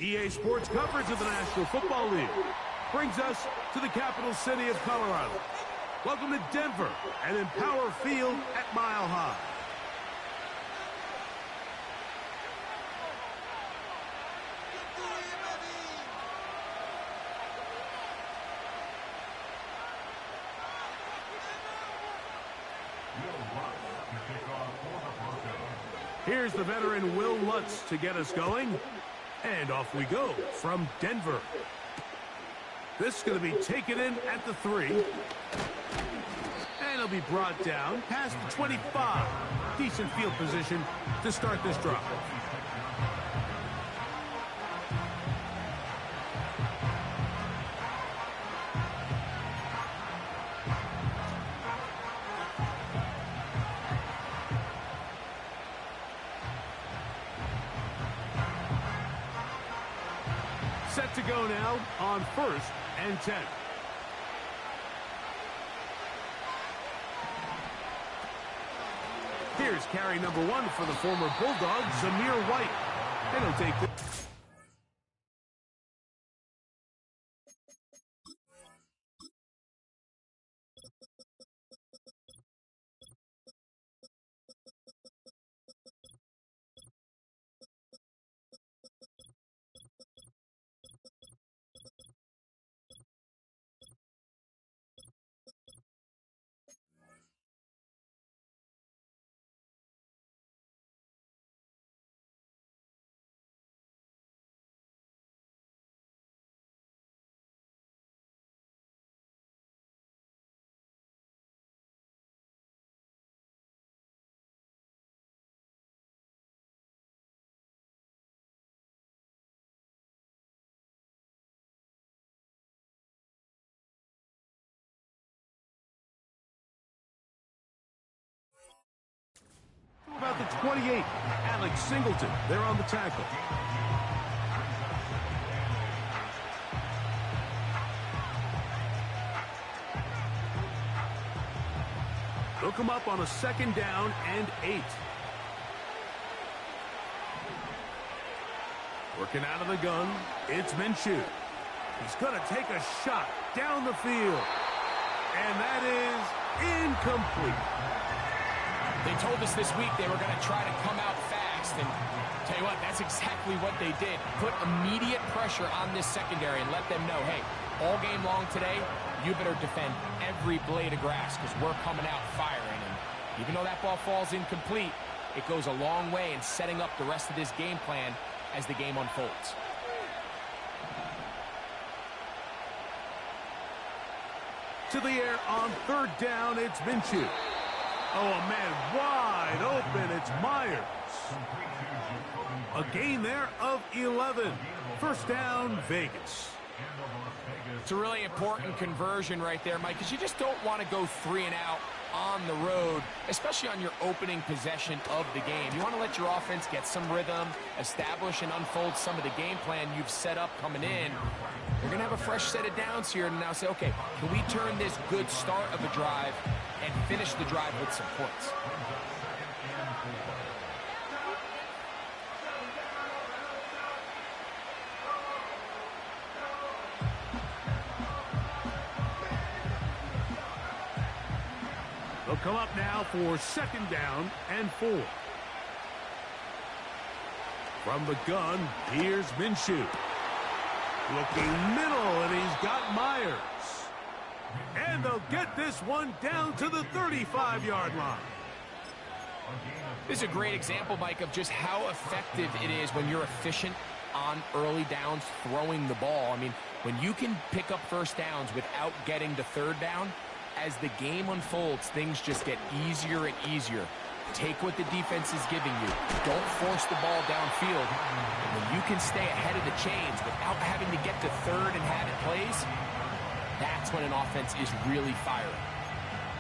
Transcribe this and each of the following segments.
EA Sports coverage of the National Football League brings us to the capital city of Colorado. Welcome to Denver and Empower Field at Mile High. Here's the veteran Will Lutz to get us going. And off we go from Denver. This is going to be taken in at the 3. And it'll be brought down past the 25. Decent field position to start this drive. Set to go now on 1st and 10. Here's carry number 1 for the former Bulldog, Zamir White. And he'll take this. About the 28, Alex Singleton. They're on the tackle. They'll come up on a 2nd down and 8. Working out of the gun, it's Minshew. He's going to take a shot down the field. And that is incomplete. They told us this week they were going to try to come out fast, and tell you what, that's exactly what they did. Put immediate pressure on this secondary and let them know, hey, all game long today, you better defend every blade of grass because we're coming out firing. And even though that ball falls incomplete, it goes a long way in setting up the rest of this game plan as the game unfolds. To the air on 3rd down, it's Minshew. Oh, a man wide open. It's Myers. A gain there of 11. 1st down, Vegas. It's a really important conversion right there, Mike, because you just don't want to go 3 and out on the road, especially on your opening possession of the game. You want to let your offense get some rhythm, establish and unfold some of the game plan you've set up coming in. You're going to have a fresh set of downs here and now say, okay, can we turn this good start of a drive and finish the drive with some points? They'll come up now for 2nd down and 4. From the gun, here's Minshew. Looking middle, and he's got Myers. And they'll get this one down to the 35-yard line. This is a great example, Mike, of just how effective it is when you're efficient on early downs throwing the ball. I mean, when you can pick up 1st downs without getting to 3rd down, as the game unfolds, things just get easier and easier. Take what the defense is giving you. Don't force the ball downfield. And when you can stay ahead of the chains without having to get to 3rd and have it plays, that's when an offense is really firing.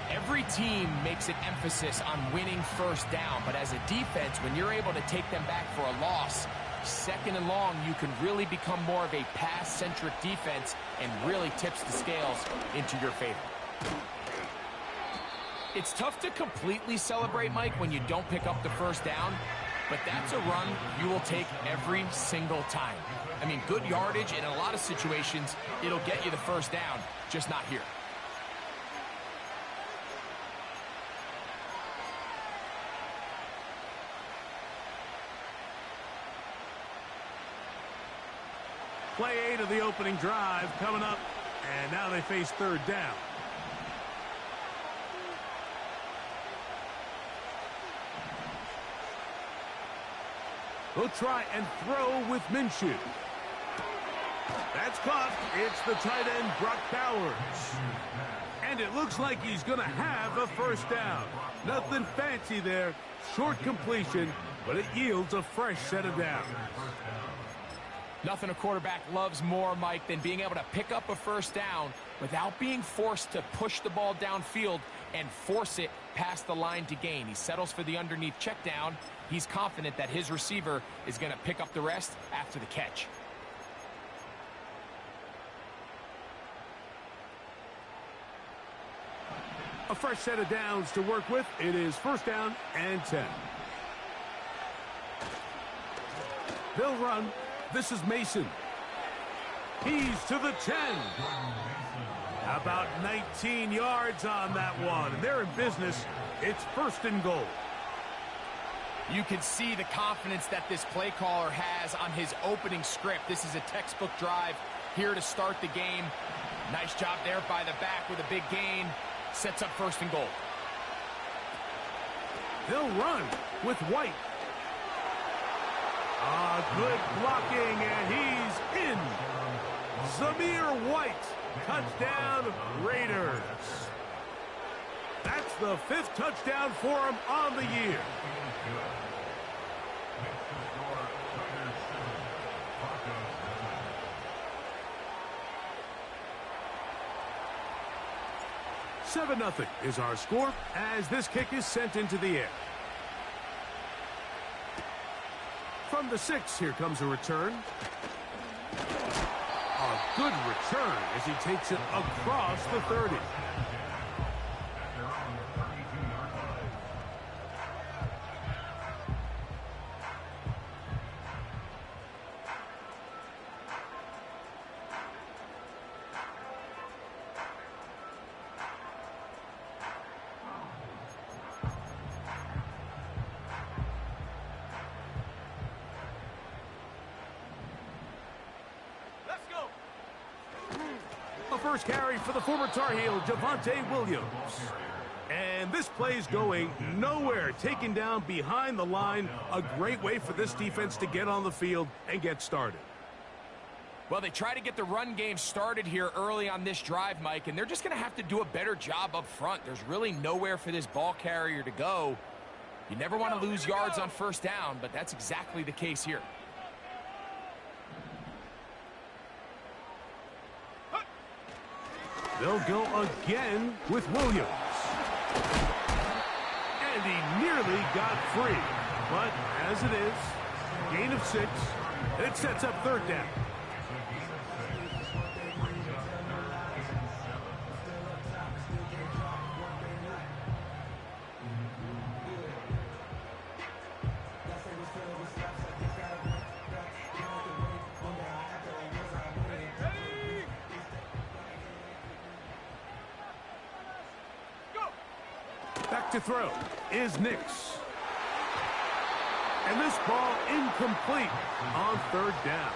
Every team makes an emphasis on winning 1st down, but as a defense, when you're able to take them back for a loss, 2nd and long, you can really become more of a pass-centric defense and really tips the scales into your favor. It's tough to completely celebrate, Mike, when you don't pick up the 1st down, but that's a run you will take every single time. I mean, good yardage, and in a lot of situations, it'll get you the first down, just not here. Play 8 of the opening drive coming up, and now they face third down. He'll try and throw with Minshew. That's caught. It's the tight end, Brock Bowers. And it looks like he's going to have a first down. Nothing fancy there. Short completion, but it yields a fresh set of downs. Nothing a quarterback loves more, Mike, than being able to pick up a first down without being forced to push the ball downfield and force it past the line to gain. He settles for the underneath check down. He's confident that his receiver is going to pick up the rest after the catch. A fresh set of downs to work with. It is first down and 10. They'll run. This is Mason. He's to the 10. About 19 yards on that one. They're in business. It's first and goal. You can see the confidence that this play caller has on his opening script. This is a textbook drive here to start the game. Nice job there by the back with a big gain. Sets up first and goal. They'll run with White. Good blocking, and he's in. Zamir White, touchdown Raiders. That's the 5th touchdown for him on the year. Seven 0 is our score as this kick is sent into the air. From the 6, here comes a return. A good return as he takes it across the 30. First carry for the former Tar Heel, Javonte Williams. And this play's going nowhere. Taken down behind the line. A great way for this defense to get on the field and get started. Well, they try to get the run game started here early on this drive, Mike, and they're just going to have to do a better job up front. There's really nowhere for this ball carrier to go. You never want to lose yards on first down, but that's exactly the case here. They'll go again with Williams. And he nearly got free. But as it is, gain of 6, and it sets up third down. Back to throw is Nix. And this ball incomplete on third down.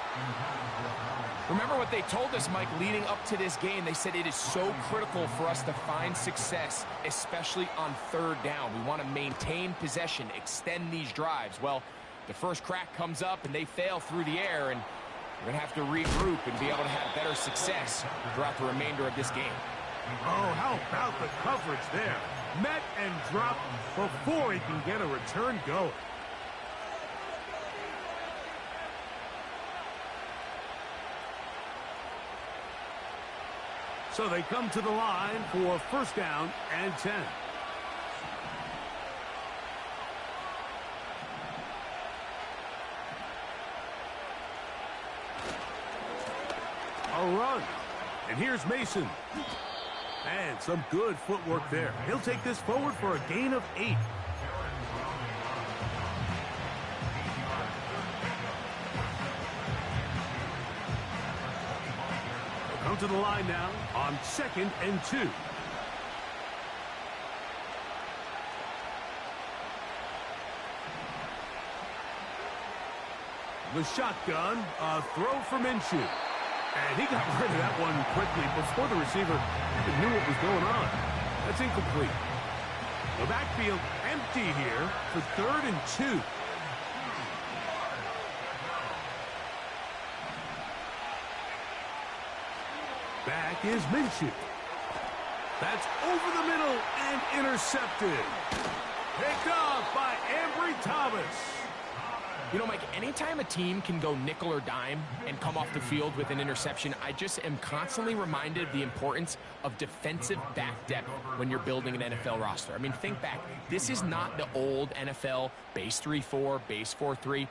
Remember what they told us, Mike, leading up to this game. They said it is so critical for us to find success, especially on third down. We want to maintain possession, extend these drives. Well, the first crack comes up and they fail through the air, and we're going to have to regroup and be able to have better success throughout the remainder of this game. Oh, how about the coverage there? Met and dropped before he can get a return going. So they come to the line for first down and 10. A run. And here's Mason. And some good footwork there. He'll take this forward for a gain of 8. down to the line now on 2nd and 2. The shotgun, a throw for Minshew. And he got rid of that one quickly before the receiver even knew what was going on. That's incomplete. The backfield empty here for 3rd and 2. Back is Minshew. That's over the middle and intercepted. Picked off by Ambry Thomas. You know, Mike, anytime a team can go nickel or dime and come off the field with an interception, I just am constantly reminded of the importance of defensive back depth when you're building an NFL roster. I mean, think back. This is not the old NFL base 3-4, base 4-3.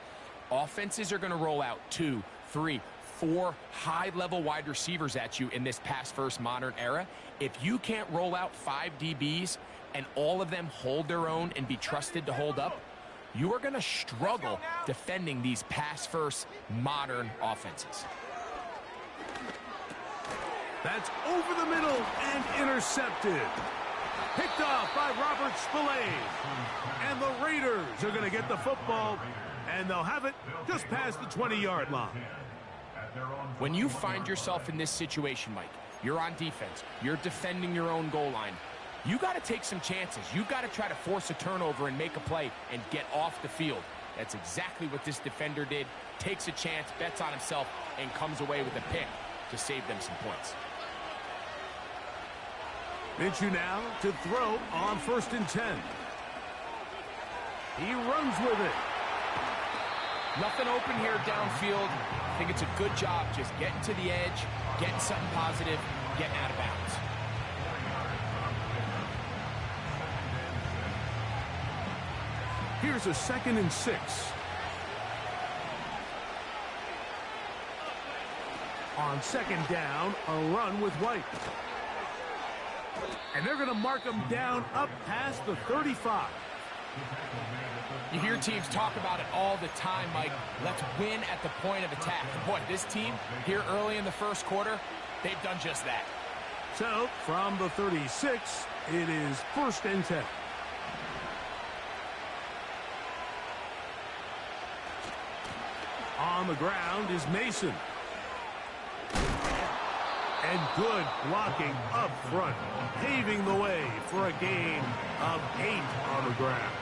Offenses are going to roll out 2, 3, 4 high-level wide receivers at you in this pass-first modern era. If you can't roll out 5 DBs and all of them hold their own and be trusted to hold up, you are going to struggle defending these pass-first modern offenses. That's over the middle and intercepted. Picked off by Robert Spillane. And the Raiders are going to get the football, and they'll have it just past the 20-yard line. When you find yourself in this situation, Mike, you're on defense, you're defending your own goal line, you got to take some chances. You got to try to force a turnover and make a play and get off the field. That's exactly what this defender did. Takes a chance, bets on himself, and comes away with a pick to save them some points. Minshew now to throw on 1st and 10. He runs with it. Nothing open here downfield. I think it's a good job just getting to the edge, getting something positive, getting out of bounds. Here's a 2nd and 6. On 2nd down, a run with White. And they're going to mark him down up past the 35. You hear teams talk about it all the time, Mike. Let's win at the point of attack. And boy, this team here early in the first quarter, they've done just that. So, from the 36, it is 1st and 10. On the ground is Mason. And good blocking up front, paving the way for a gain of 8 on the ground.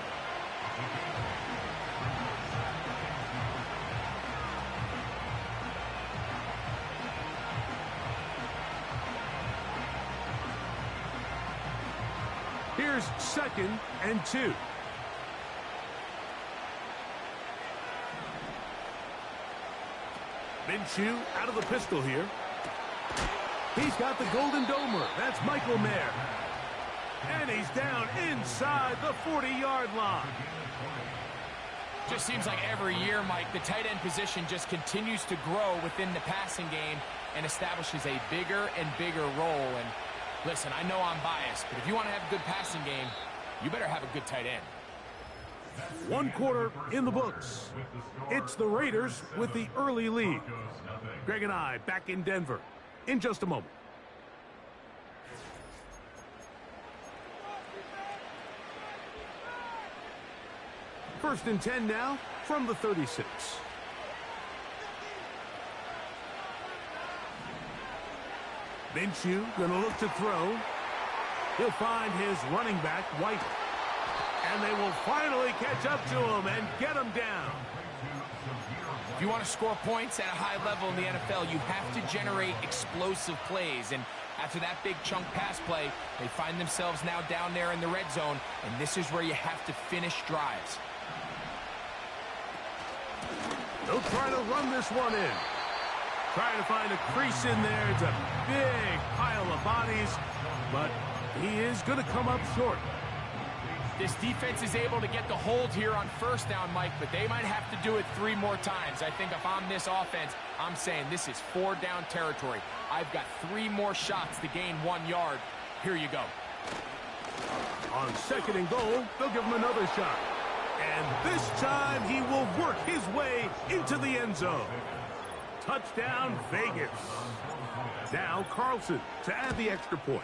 Here's 2nd and 2. Minshew out of the pistol here. He's got the Golden Domer. That's Michael Mayer. And he's down inside the 40-yard line. Just seems like every year, Mike, the tight end position just continues to grow within the passing game and establishes a bigger and bigger role. And listen, I know I'm biased, but if you want to have a good passing game, you better have a good tight end. 1 quarter in the books. It's the Raiders with the early lead. Greg and I back in Denver in just a moment. First and 10 now from the 36. Minshew gonna look to throw. He'll find his running back, White. And they will finally catch up to him and get him down. If you want to score points at a high level in the NFL, you have to generate explosive plays. And after that big chunk pass play, they find themselves now down there in the red zone. And this is where you have to finish drives. They'll try to run this one in. Trying to find a crease in there. It's a big pile of bodies. But he is going to come up short. This defense is able to get the hold here on first down, Mike, but they might have to do it 3 more times. I think if I'm this offense, I'm saying this is 4 down territory. I've got 3 more shots to gain 1 yard. Here you go. On 2nd and goal, they'll give him another shot. And this time he will work his way into the end zone. Touchdown, Vegas. Now Carlson to add the extra point.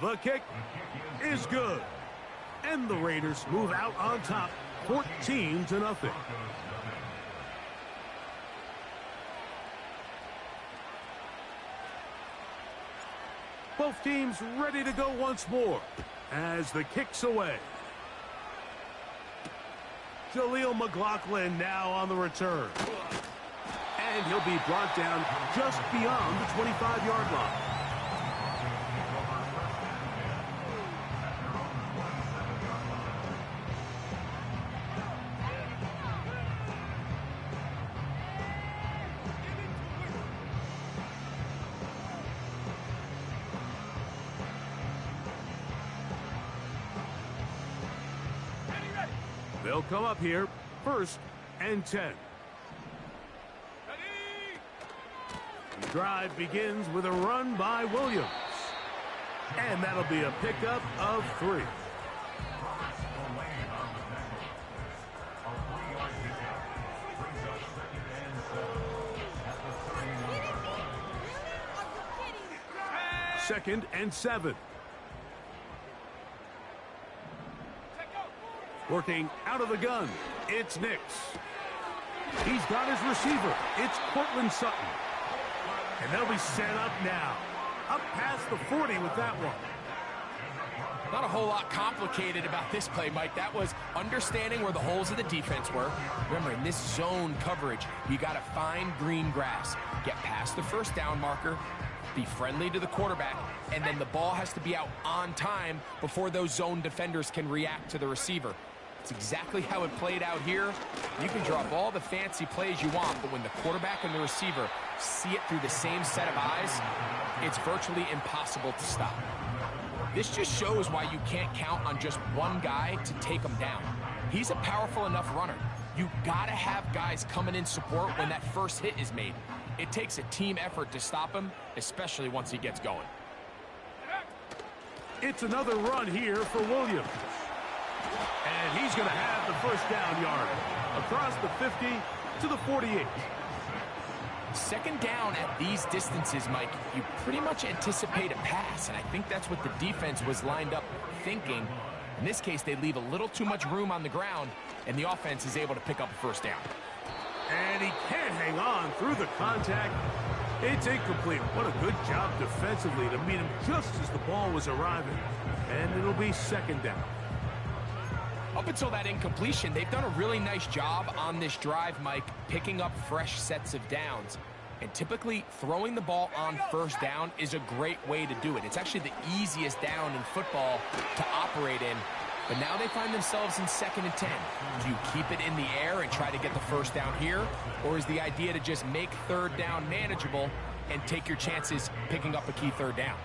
The kick is good. And the Raiders move out on top, 14-0. Both teams ready to go once more as the kick's away. Jaleel McLaughlin now on the return. And he'll be brought down just beyond the 25-yard line. They'll come up here, 1st and 10. The drive begins with a run by Williams. And that'll be a pickup of 3. Second and 7. Working out of the gun, it's Nix. He's got his receiver. It's Cortland Sutton. And they'll be set up now. Up past the 40 with that one. Not a whole lot complicated about this play, Mike. That was understanding where the holes of the defense were. Remember, in this zone coverage, you got to find green grass. Get past the first down marker, be friendly to the quarterback, and then the ball has to be out on time before those zone defenders can react to the receiver. It's exactly how it played out here. You can draw up all the fancy plays you want, but when the quarterback and the receiver see it through the same set of eyes, it's virtually impossible to stop. This just shows why you can't count on just one guy to take him down. He's a powerful enough runner. You gotta have guys coming in support when that first hit is made. It takes a team effort to stop him, especially once he gets going. It's another run here for Williams. And he's going to have the first down yard across the 50 to the 48. Second down at these distances, Mike, you pretty much anticipate a pass, and I think that's what the defense was lined up thinking. In this case, they leave a little too much room on the ground, and the offense is able to pick up a first down. And he can't hang on through the contact. It's incomplete. What a good job defensively to meet him just as the ball was arriving. And it'll be second down. Up until that incompletion, they've done a really nice job on this drive, Mike, picking up fresh sets of downs. And typically, throwing the ball on first down is a great way to do it. It's actually the easiest down in football to operate in. But now they find themselves in 2nd and 10. Do you keep it in the air and try to get the first down here? Or is the idea to just make third down manageable and take your chances picking up a key third down?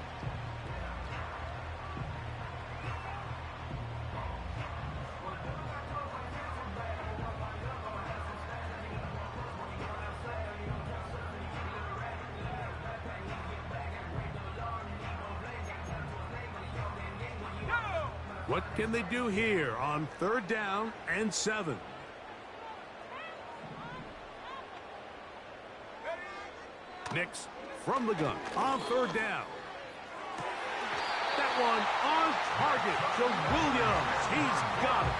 What can they do here on 3rd down and 7? Nix from the gun on 3rd down. That one on target to Williams. He's got it.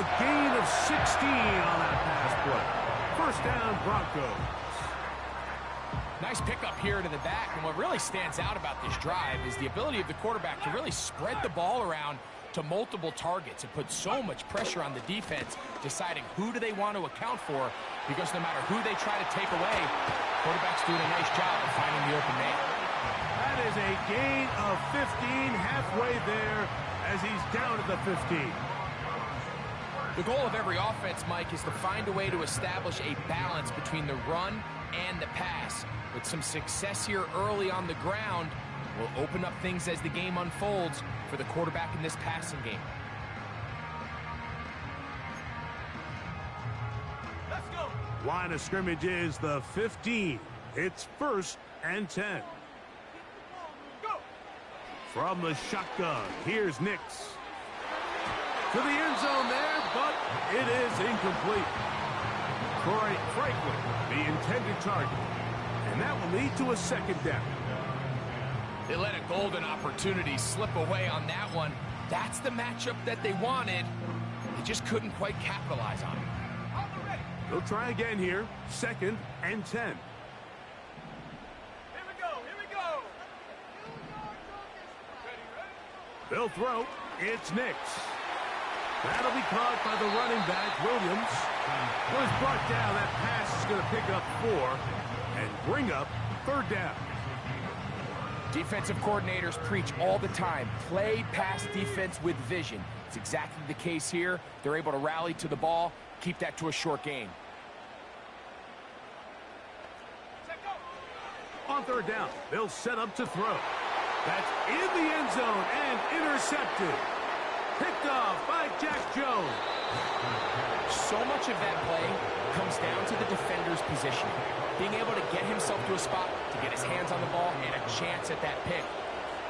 A gain of 16 on that pass play. First down, Broncos. Nice pickup here to the back, and what really stands out about this drive is the ability of the quarterback to really spread the ball around to multiple targets and put so much pressure on the defense, deciding who do they want to account for, because no matter who they try to take away, quarterback's doing a nice job of finding the open man. That is a gain of 15, halfway there as he's down at the 15. The goal of every offense, Mike, is to find a way to establish a balance between the run and the pass. With some success here early on the ground, will open up things as the game unfolds for the quarterback in this passing game. Let's go. Line of scrimmage is the 15. It's 1st and 10. Go. From the shotgun, here's Nix. To the end zone there, but it is incomplete. Troy Franklin, the intended target. And that will lead to a second down. They let a golden opportunity slip away on that one. That's the matchup that they wanted. They just couldn't quite capitalize on it. They'll try again here. 2nd and 10. Here we go. They'll throw. It's Nix. That'll be caught by the running back, Williams. Was brought down. That pass is going to pick up 4 and bring up 3rd down. Defensive coordinators preach all the time. Play pass defense with vision. It's exactly the case here. They're able to rally to the ball, keep that to a short game. On 3rd down, they'll set up to throw. That's in the end zone and intercepted. Picked off by Jack Jones. So much of that play comes down to the defender's positioning. Being able to get himself to a spot, to get his hands on the ball, and a chance at that pick.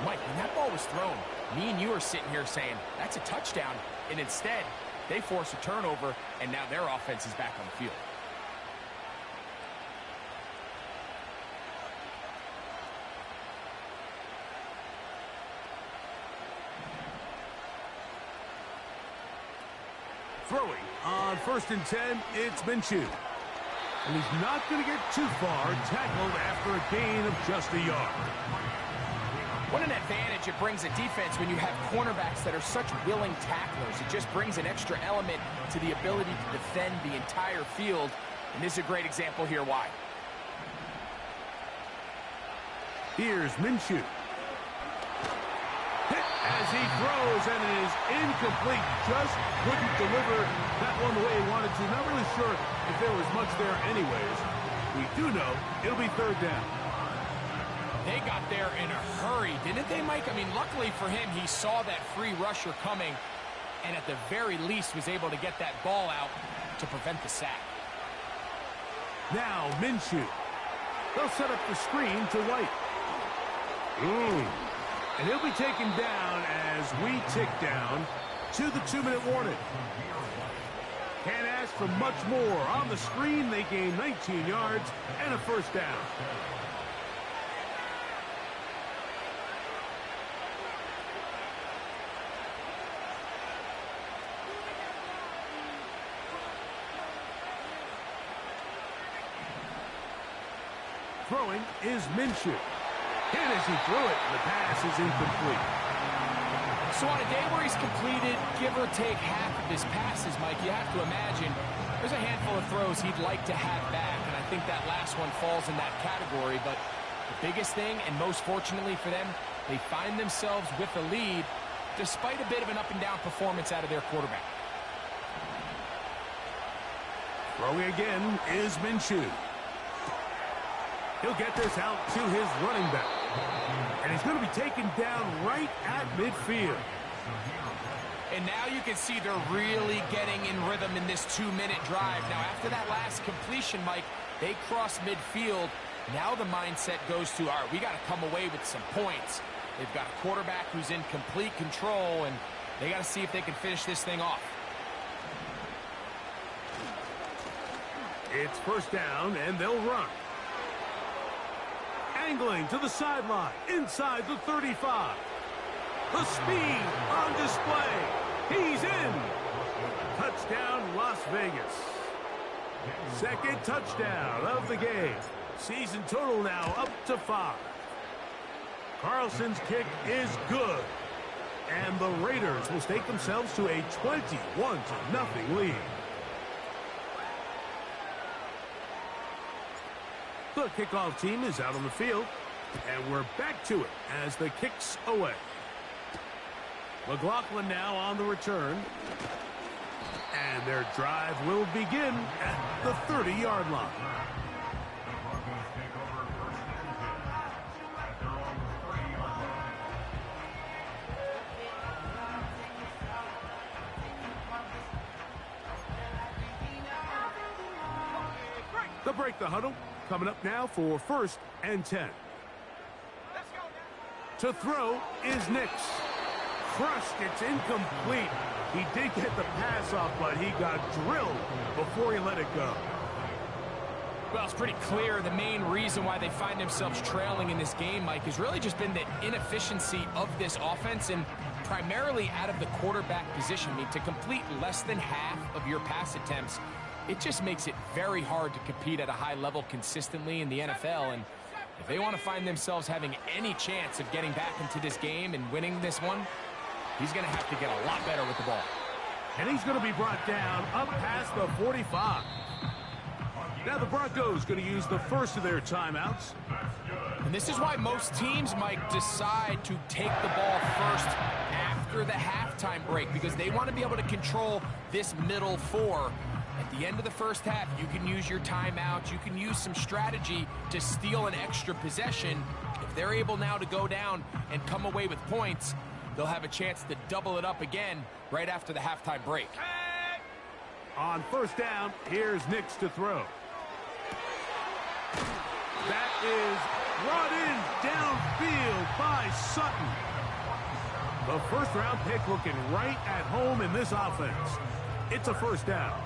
Mike, when that ball was thrown, me and you are sitting here saying, that's a touchdown. And instead, they force a turnover, and now their offense is back on the field. Throwing on 1st and 10, it's Minshew. And he's not going to get too far, tackled after a gain of just a yard. What an advantage it brings a defense when you have cornerbacks that are such willing tacklers. It just brings an extra element to the ability to defend the entire field. And this is a great example here why. Here's Minshew. Hit as he throws, and it is incomplete. Just couldn't deliver that one the way he wanted to. Not really sure if there was much there anyways. We do know it'll be 3rd down. They got there in a hurry, didn't they, Mike? I mean, luckily for him, he saw that free rusher coming and at the very least was able to get that ball out to prevent the sack. Now Minshew. They'll set up the screen to White. And he'll be taken down as we tick down to the 2-minute warning. Can't ask for much more. On the screen, they gain 19 yards and a 1st down. Throwing is Minshew. And as he threw it, the pass is incomplete. So on a day where he's completed, give or take half of his passes, Mike, you have to imagine there's a handful of throws he'd like to have back, and I think that last one falls in that category. But the biggest thing, and most fortunately for them, they find themselves with the lead despite a bit of an up-and-down performance out of their quarterback. Throwing again is Minshew. He'll get this out to his running back. And he's going to be taken down right at midfield. And now you can see they're really getting in rhythm in this 2-minute drive. Now, after that last completion, Mike, they cross midfield. Now the mindset goes to, all right, we got to come away with some points. They've got a quarterback who's in complete control, and they got to see if they can finish this thing off. It's 1st down, and they'll run. Angling to the sideline, inside the 35. The speed on display. He's in. Touchdown, Las Vegas. 2nd touchdown of the game. Season total now up to 5. Carlson's kick is good. And the Raiders will stake themselves to a 21-0 lead. The kickoff team is out on the field, and we're back to it as the kick's away. McLaughlin now on the return, and their drive will begin at the 30-yard line. They'll break the huddle. Coming up now for 1st and 10. To throw is Nix. Crushed. It's incomplete. He did get the pass off, but he got drilled before he let it go. Well, it's pretty clear the main reason why they find themselves trailing in this game, Mike, has really just been the inefficiency of this offense and primarily out of the quarterback position. I mean, to complete less than half of your pass attempts, it just makes it very hard to compete at a high level consistently in the NFL. And if they want to find themselves having any chance of getting back into this game and winning this one, he's going to have to get a lot better with the ball. And he's going to be brought down up past the 45. Now the Broncos going to use the first of their timeouts. And this is why most teams, Mike, decide to take the ball first after the halftime break, because they want to be able to control this middle four. At the end of the first half, you can use your timeouts. You can use some strategy to steal an extra possession. If they're able now to go down and come away with points, they'll have a chance to double it up again right after the halftime break. On first down, here's Nix to throw. That is brought in downfield by Sutton. The first-round pick looking right at home in this offense. It's a first down.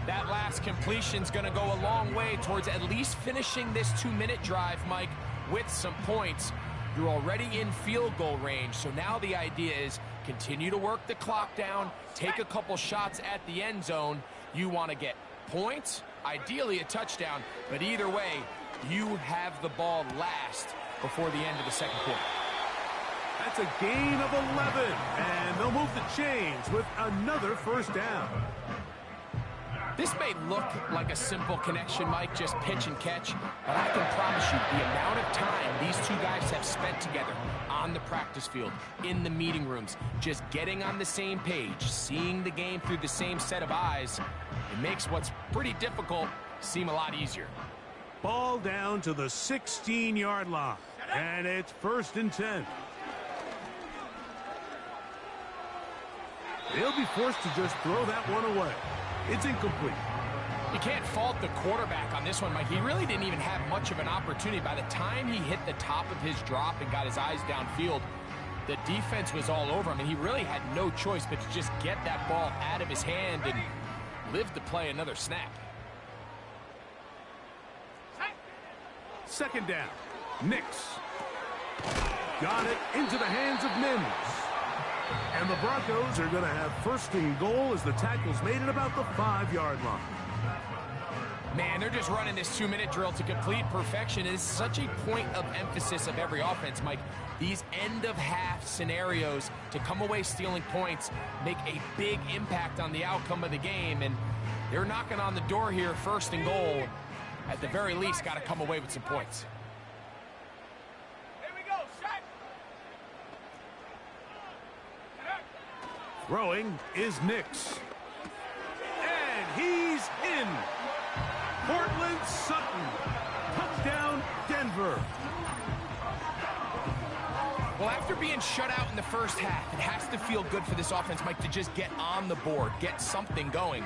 That last completion's going to go a long way towards at least finishing this 2-minute drive, Mike, with some points. You're already in field goal range, so now the idea is continue to work the clock down, take a couple shots at the end zone. You want to get points, ideally a touchdown, but either way, you have the ball last before the end of the second quarter. That's a gain of 11, and they'll move the chains with another first down. This may look like a simple connection, Mike, just pitch and catch, but I can promise you the amount of time these two guys have spent together on the practice field, in the meeting rooms, just getting on the same page, seeing the game through the same set of eyes, it makes what's pretty difficult seem a lot easier. Ball down to the 16-yard line, and it's 1st and 10. They'll be forced to just throw that one away. It's incomplete. You can't fault the quarterback on this one, Mike. He really didn't even have much of an opportunity. By the time he hit the top of his drop and got his eyes downfield, the defense was all over him, and he really had no choice but to just get that ball out of his hand and live to play another snap. Second down. Nix. Got it into the hands of Mims. And the Broncos are going to have 1st and goal as the tackle's made at about the 5-yard line. Man, they're just running this 2-minute drill to complete perfection. It is such a point of emphasis of every offense, Mike. These end-of-half scenarios to come away stealing points make a big impact on the outcome of the game, and they're knocking on the door here, 1st and goal. At the very least, got to come away with some points. Here we go, shot. Throwing is Nix. And he's in. Cortland Sutton. Touchdown, Denver. Well, after being shut out in the first half, it has to feel good for this offense, Mike, to just get on the board, get something going.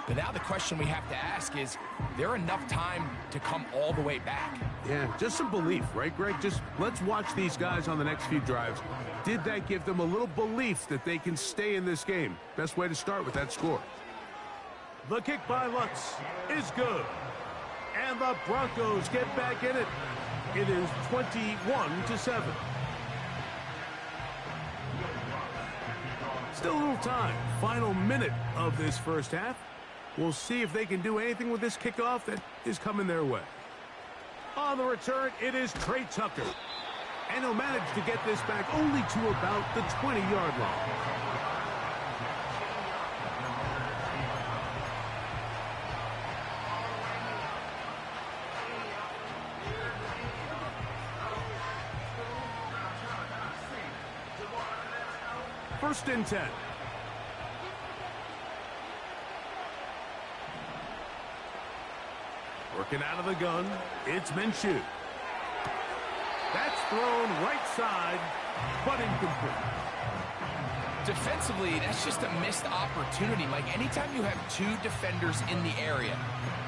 But now the question we have to ask is there enough time to come all the way back? Yeah, just some belief, right, Greg? Just let's watch these guys on the next few drives. Did that give them a little belief that they can stay in this game? Best way to start with that score. The kick by Lutz is good. And the Broncos get back in it. It is 21-7. Still a little time. Final minute of this first half. We'll see if they can do anything with this kickoff that is coming their way. On the return, it is Trey Tucker. And he'll manage to get this back only to about the 20-yard line. First and 10. Working out of the gun, it's Minshew. That's thrown right side, but incomplete. Defensively, that's just a missed opportunity, Mike. Anytime you have two defenders in the area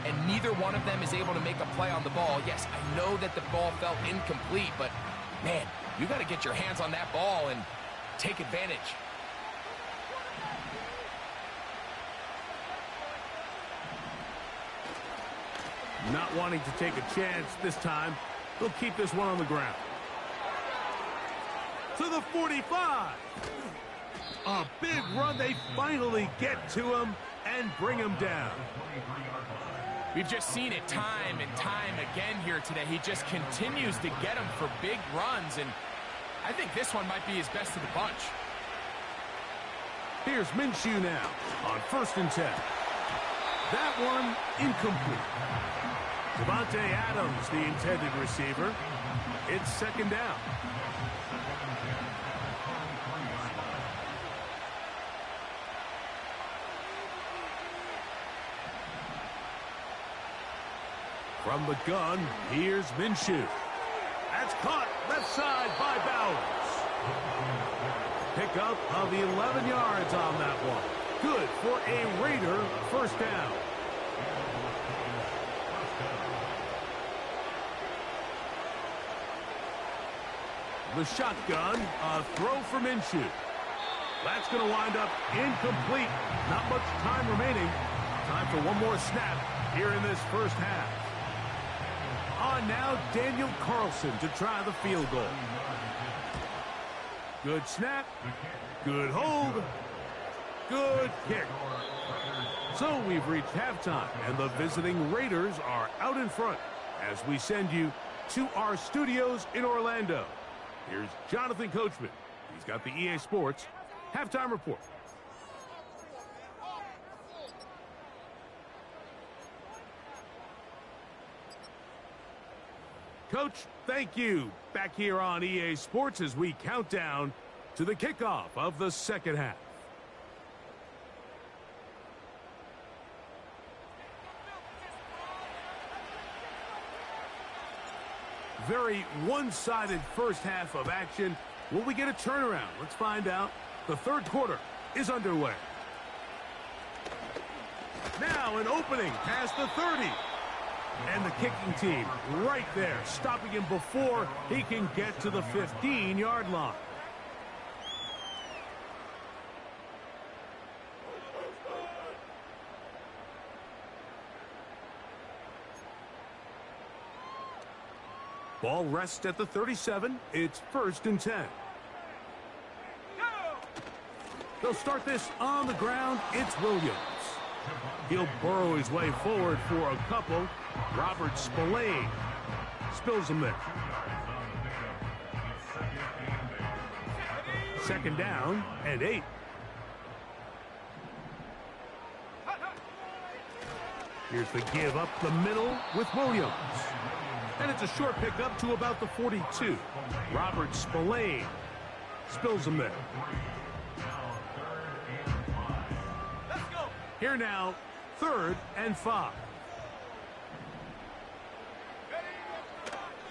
and neither one of them is able to make a play on the ball, yes, I know that the ball felt incomplete, but, man, you got to get your hands on that ball and take advantage. Not wanting to take a chance this time. They'll keep this one on the ground. To the 45. A big run. They finally get to him and bring him down. We've just seen it time and time again here today. He just continues to get them for big runs, and I think this one might be his best of the bunch. Here's Minshew now on 1st and 10. That one incomplete. Devontae Adams, the intended receiver. It's 2nd down. From the gun, here's Minshew. That's caught left side by Bowers. Pickup of 11 yards on that one. Good for a Raider 1st down. The shotgun, a throw for Minshew. That's going to wind up incomplete. Not much time remaining. Time for one more snap here in this 1st half. On now, Daniel Carlson to try the field goal. Good snap. Good hold. Good kick. So we've reached halftime, and the visiting Raiders are out in front as we send you to our studios in Orlando. Here's Jonathan Coachman. He's got the EA Sports halftime report. Coach, thank you. Back here on EA Sports as we count down to the kickoff of the 2nd half. Very one-sided 1st half of action. Will we get a turnaround? Let's find out. The 3rd quarter is underway. Now an opening past the 30. And the kicking team right there, stopping him before he can get to the 15-yard line. Ball rests at the 37. It's 1st and 10. They'll start this on the ground. It's Williams. He'll burrow his way forward for a couple. Robert Spillane spills him there. 2nd down and 8. Here's the give up the middle with Williams. And it's a short pickup to about the 42. Robert Spillane spills him there. Here now, 3rd and 5.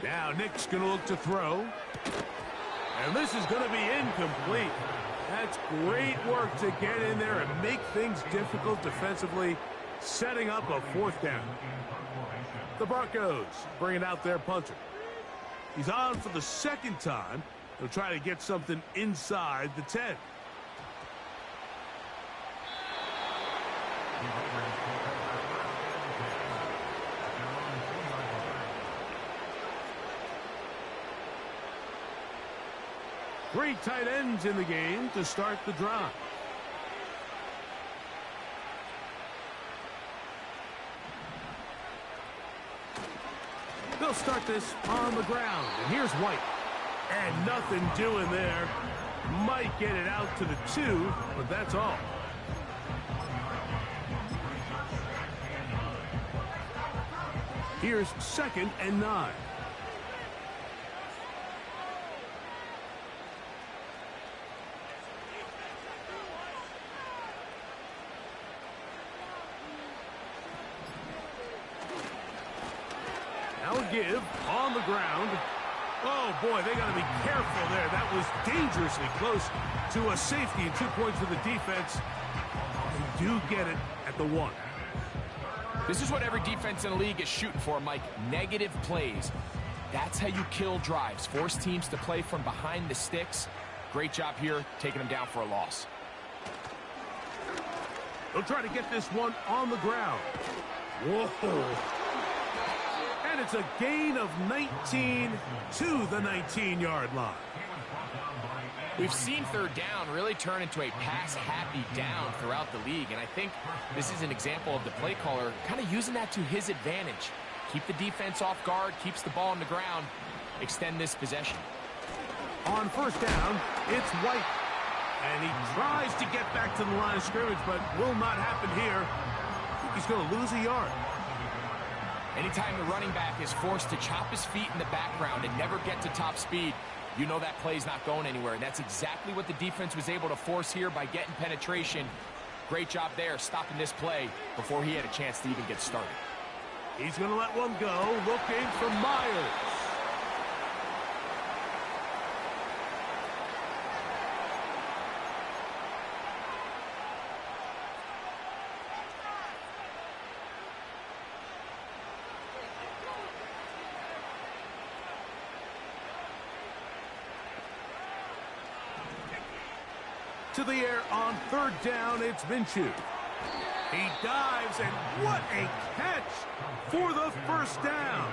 Now Nick's going to look to throw. And this is going to be incomplete. That's great work to get in there and make things difficult defensively, setting up a 4th down. The Broncos bringing out their punter. He's on for the 2nd time. He'll try to get something inside the 10. Three tight ends in the game to start the drive. They'll start this on the ground. And here's White. And nothing doing there. Might get it out to the 2, but that's all. Here's 2nd and 9. Now a give on the ground. Oh, boy, they got to be careful there. That was dangerously close to a safety and 2 points for the defense. They do get it at the 1. This is what every defense in the league is shooting for, Mike. Negative plays. That's how you kill drives. Force teams to play from behind the sticks. Great job here, taking them down for a loss. They'll try to get this one on the ground. Whoa. And it's a gain of 19 to the 19-yard line. We've seen third down really turn into a pass-happy down throughout the league, and I think this is an example of the play caller kind of using that to his advantage. Keep the defense off guard, keeps the ball on the ground, extend this possession. On first down, it's White. And he tries to get back to the line of scrimmage, but will not happen here. He's going to lose a yard. Anytime the running back is forced to chop his feet in the background and never get to top speed, you know that play's not going anywhere. And that's exactly what the defense was able to force here by getting penetration. Great job there, stopping this play before he had a chance to even get started. He's going to let one go, looking for Myers. To the air on third down, it's Minshew. He dives, and what a catch for the first down.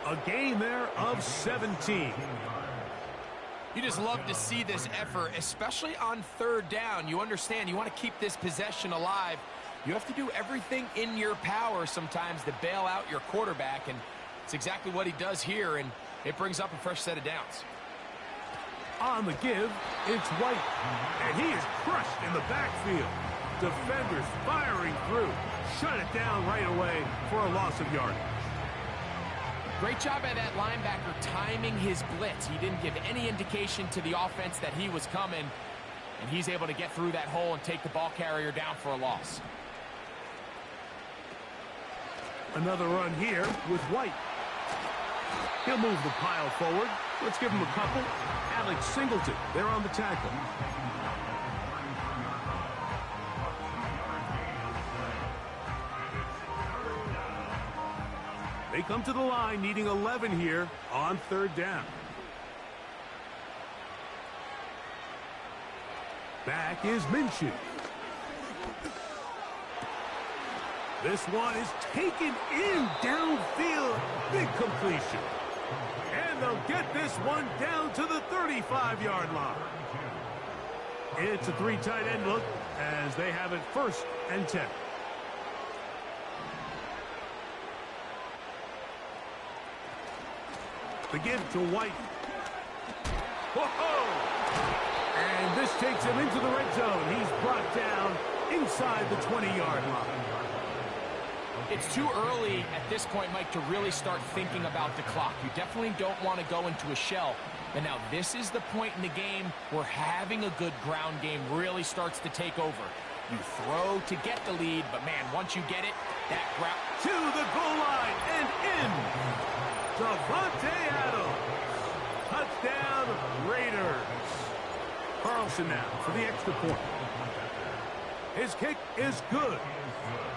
A gain there of 17. You just love to see this effort, especially on third down. You understand, you want to keep this possession alive. You have to do everything in your power sometimes to bail out your quarterback, and it's exactly what he does here, and it brings up a fresh set of downs. On the give, it's White, and he is crushed in the backfield. Defenders firing through. Shut it down right away for a loss of yardage. Great job by that linebacker timing his blitz. He didn't give any indication to the offense that he was coming, and he's able to get through that hole and take the ball carrier down for a loss. Another run here with White. He'll move the pile forward. Let's give him a couple. Alex Singleton, they're on the tackle. They come to the line needing 11 here on third down. Back is Minshew. This one is taken in downfield. Big completion. And they'll get this one down to the 35-yard line. It's a three tight end look as they have it first and 10. The give to White. Whoa! And this takes him into the red zone. He's brought down inside the 20-yard line. It's too early at this point, Mike, to really start thinking about the clock. You definitely don't want to go into a shell. But now this is the point in the game where having a good ground game really starts to take over. You throw to get the lead, but man, once you get it, that ground to the goal line and in. Davante Adams. Touchdown, Raiders. Carlson now for the extra point. His kick is good.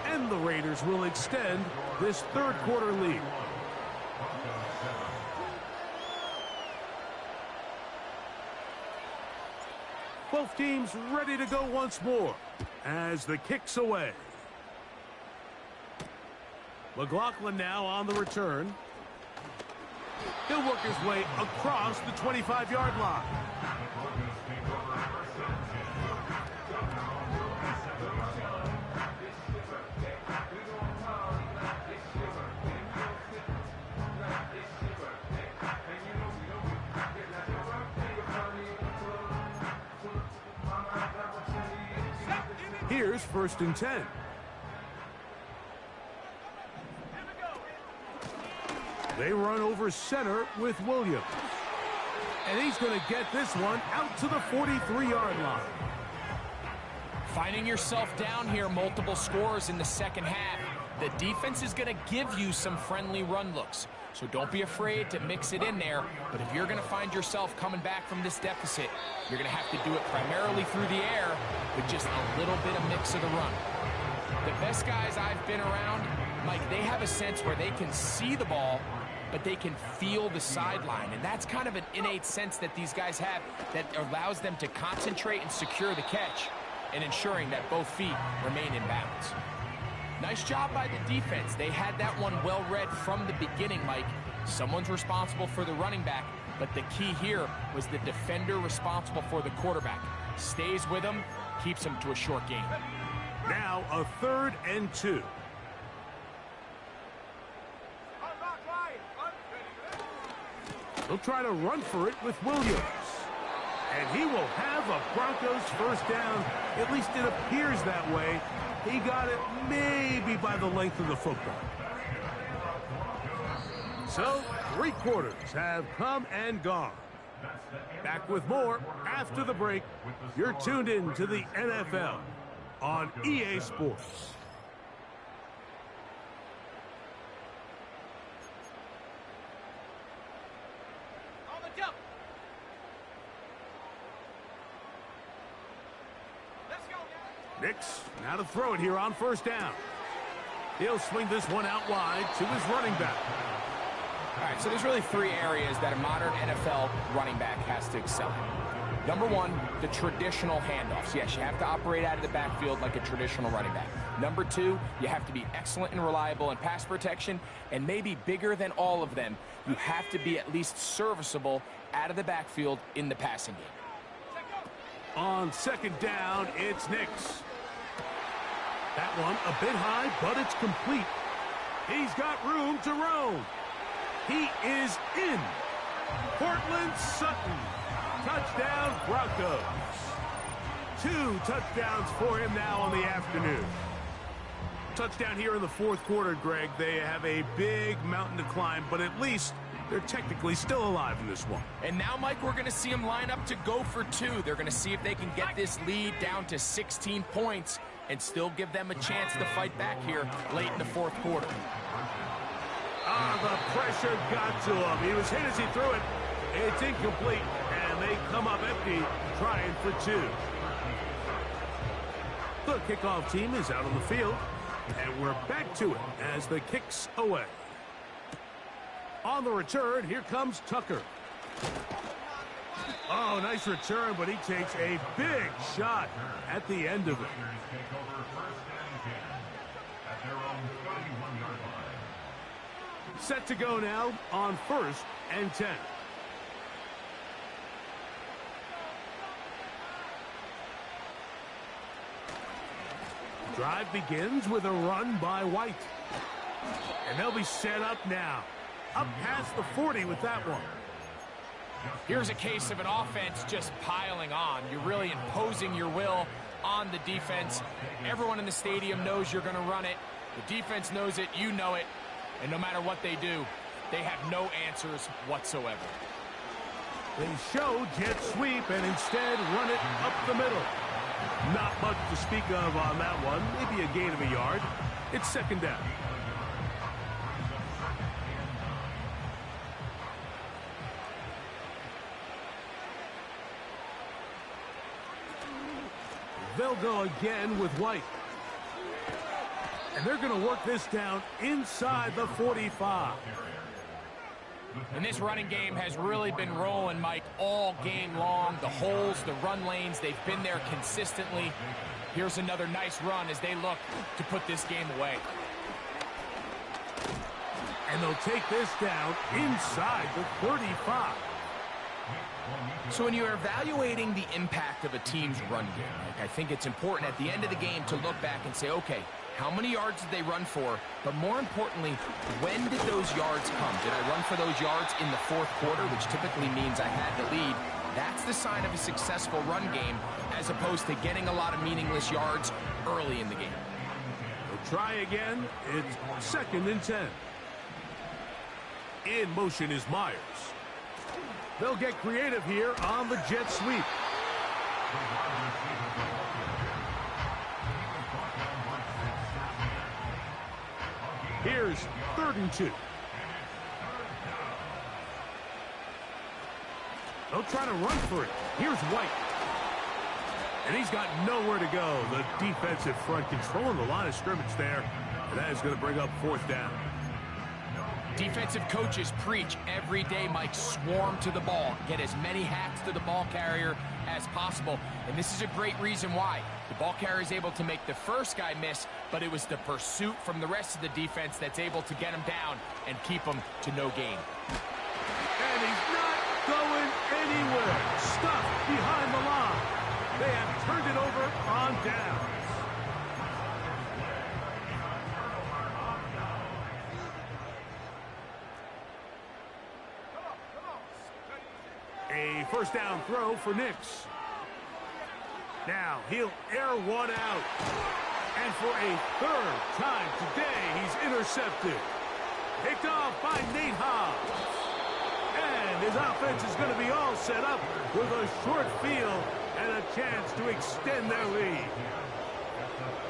And the Raiders will extend this third quarter lead. Both teams ready to go once more as the kick's away. McLaughlin now on the return. He'll work his way across the 25-yard line. Here's first and 10. They run over center with Williams. And he's going to get this one out to the 43-yard line. Finding yourself down here, multiple scores in the second half. The defense is going to give you some friendly run looks. So don't be afraid to mix it in there. But if you're going to find yourself coming back from this deficit, you're going to have to do it primarily through the air with just a little bit of mix of the run. The best guys I've been around, Mike, they have a sense where they can see the ball, but they can feel the sideline. And that's kind of an innate sense that these guys have that allows them to concentrate and secure the catch and ensuring that both feet remain in balance. Nice job by the defense. They had that one well read from the beginning, Mike. Someone's responsible for the running back, but the key here was the defender responsible for the quarterback. Stays with him, keeps him to a short gain. Now a 3rd and 2. They'll try to run for it with Williams. And he will have a Broncos first down. At least it appears that way. He got it maybe by the length of the football. So, 3 quarters have come and gone. Back with more after the break. You're tuned in to the NFL on EA Sports. Nix, now to throw it here on first down. He'll swing this one out wide to his running back. All right, so there's really 3 areas that a modern NFL running back has to excel in. Number 1, the traditional handoffs. Yes, you have to operate out of the backfield like a traditional running back. Number 2, you have to be excellent and reliable in pass protection, and maybe bigger than all of them, you have to be at least serviceable out of the backfield in the passing game. On 2nd down, it's Nix. That one a bit high, but it's complete. He's got room to roam. He is in. Cortland Sutton. Touchdown, Broncos. 2 touchdowns for him now on the afternoon. Touchdown here in the 4th quarter, Greg. They have a big mountain to climb, but at least they're technically still alive in this one. And now, Mike, we're going to see them line up to go for 2. They're going to see if they can get this lead down to 16 points and still give them a chance to fight back here late in the 4th quarter. The pressure got to him. He was hit as he threw it. It's incomplete, and they come up empty, trying for 2. The kickoff team is out on the field, and we're back to it as the kick's away. On the return, here comes Tucker. Oh, nice return, but he takes a big shot at the end of it. Set to go now on 1st and 10. Drive begins with a run by White. And they'll be set up now. Up past the 40 with that one. Here's a case of an offense just piling on. You're really imposing your will on the defense. Everyone in the stadium knows you're going to run it. The defense knows it, you know it. And no matter what they do, they have no answers whatsoever. They show jet sweep and instead run it up the middle. Not much to speak of on that one. Maybe a gain of a yard. It's 2nd down. They'll go again with White. And they're going to work this down inside the 45. And this running game has really been rolling, Mike, all game long. The holes, the run lanes, they've been there consistently. Here's another nice run as they look to put this game away. And they'll take this down inside the 35. So when you're evaluating the impact of a team's run game, Mike, I think it's important at the end of the game to look back and say, okay, how many yards did they run for? But more importantly, when did those yards come? Did I run for those yards in the 4th quarter, which typically means I had the lead? That's the sign of a successful run game, as opposed to getting a lot of meaningless yards early in the game. They'll try again. It's 2nd and 10. In motion is Myers. They'll get creative here on the jet sweep. Here's 3rd and 2. They'll try to run for it. Here's White. And he's got nowhere to go. The defensive front controlling the line of scrimmage there. And that is going to bring up 4th down. Defensive coaches preach every day, Mike, swarm to the ball. Get as many hacks to the ball carrier as possible. And this is a great reason why. The ball carrier is able to make the first guy miss, but it was the pursuit from the rest of the defense that's able to get him down and keep him to no gain. And he's not going anywhere. Stuffed behind the line. They have turned it over on downs. A first down throw for Nix. Now he'll air one out. And for a third time today, he's intercepted. Picked off by Nate Hobbs. And his offense is going to be all set up with a short field and a chance to extend their lead.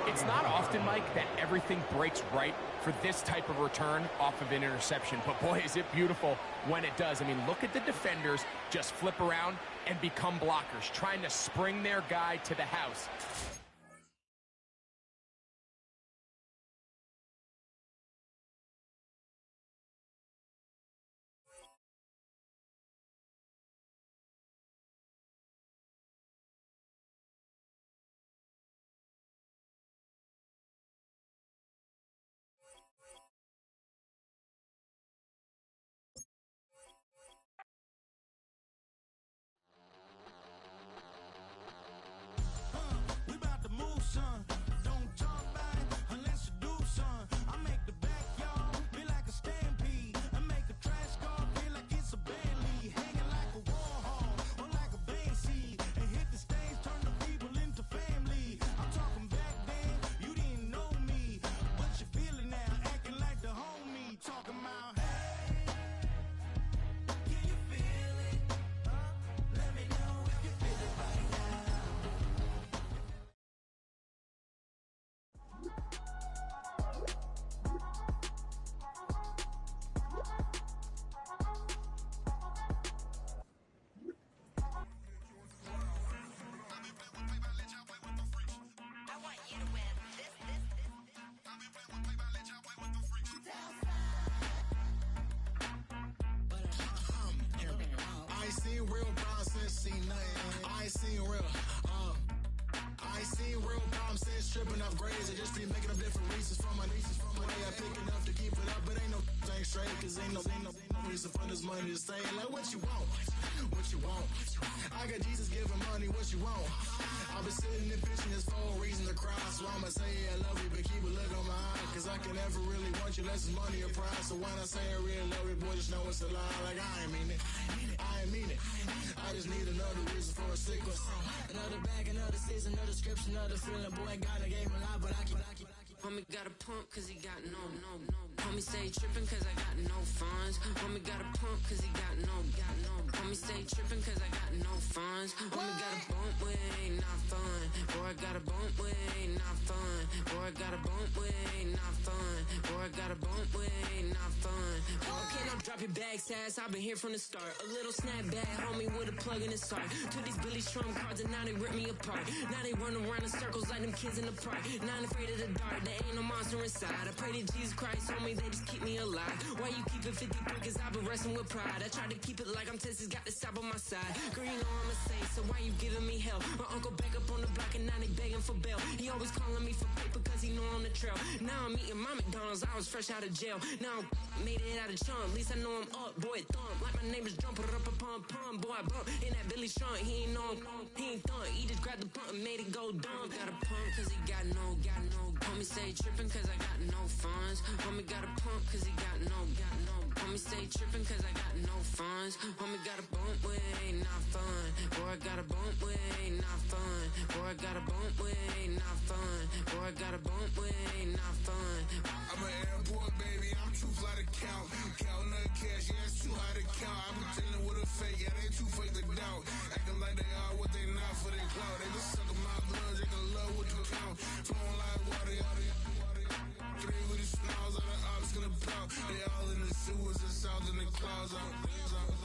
It's not often, Mike, that everything breaks right for this type of return off of an interception. But boy, is it beautiful when it does. I mean, look at the defenders just flip around and become blockers, trying to spring their guy to the house. Stripping off grades, I just be making up different reasons for my nieces. From my way I pick enough to keep it up, but ain't no thing straight, cause ain't no reason for this money to stay. Like what you want, what you want. I got Jesus giving money, what you want. I've been sitting and fishing this for a reason to cry, so I'ma say I love you, but keep a look on my eye, cause I can never really want you unless it's money or pride. So when I say I really love you, boy, just know it's a lie. Like I ain't mean it, I ain't mean it. I just need another reason for a sickle. Another bag, another season, another description, another feeling. Boy, God, I gave him a lot, but I keep. Homie got a pump cause he got no. Homie stay tripping cause I got no funds. Homie got a pump cause he got no. Homie stay tripping cause I got no funds. Homie got a bump with ain't not fun. Boy, I got a bump with ain't not fun. Boy, I got a bump with ain't not fun. Boy, I got a bump with ain't not fun. Okay, now drop your bag, sass. I've been here from the start. A little snapback, homie, with a plug in his heart. To these Billy Strum cards and now they rip me apart. Now they run around in circles like them kids in the park. Now I'm afraid of the dark. There ain't no monster inside. I pray to Jesus Christ, homie, they just keep me alive. Why you keep it 53? Cause I've been wrestling with pride. I try to keep it like I'm Texas, got the South on my side. Girl, you know I'm a saint, so why you giving me hell? My uncle back up on the block and now they begging for bail. He always calling me for paper cause he know I'm the trail. Now I'm eating my McDonald's, I was fresh out of jail. Now I made it out of chunk, at least I know I'm up. Boy, thump, like my neighbors jumping up a pum. Boy, I bump in that Billy Strunk, he ain't know he ain't thump. He just grabbed the pump and made it go dumb. Got a pump cause he got no. Homie stay tripping cause I got no funds. Homie got a pump cause he got no. Homie stay tripping cause I got no funds. Homie got a bump with ain't not fun. Boy, I got a bump with ain't not fun. Boy, I got a bump with ain't not fun. Boy, I got a bump with ain't not fun. I'm an airport baby, I'm too fly to count. Counting the cash, yeah, it's too high to count. I'm pretending with a fake, yeah, they too fake to doubt. Acting like they are what they not for their clout. They just sucking my blood, they can love what you count. Flowing like water. Three with the smiles, all the ops gonna pout. They all in the sewers and south in the clouds out.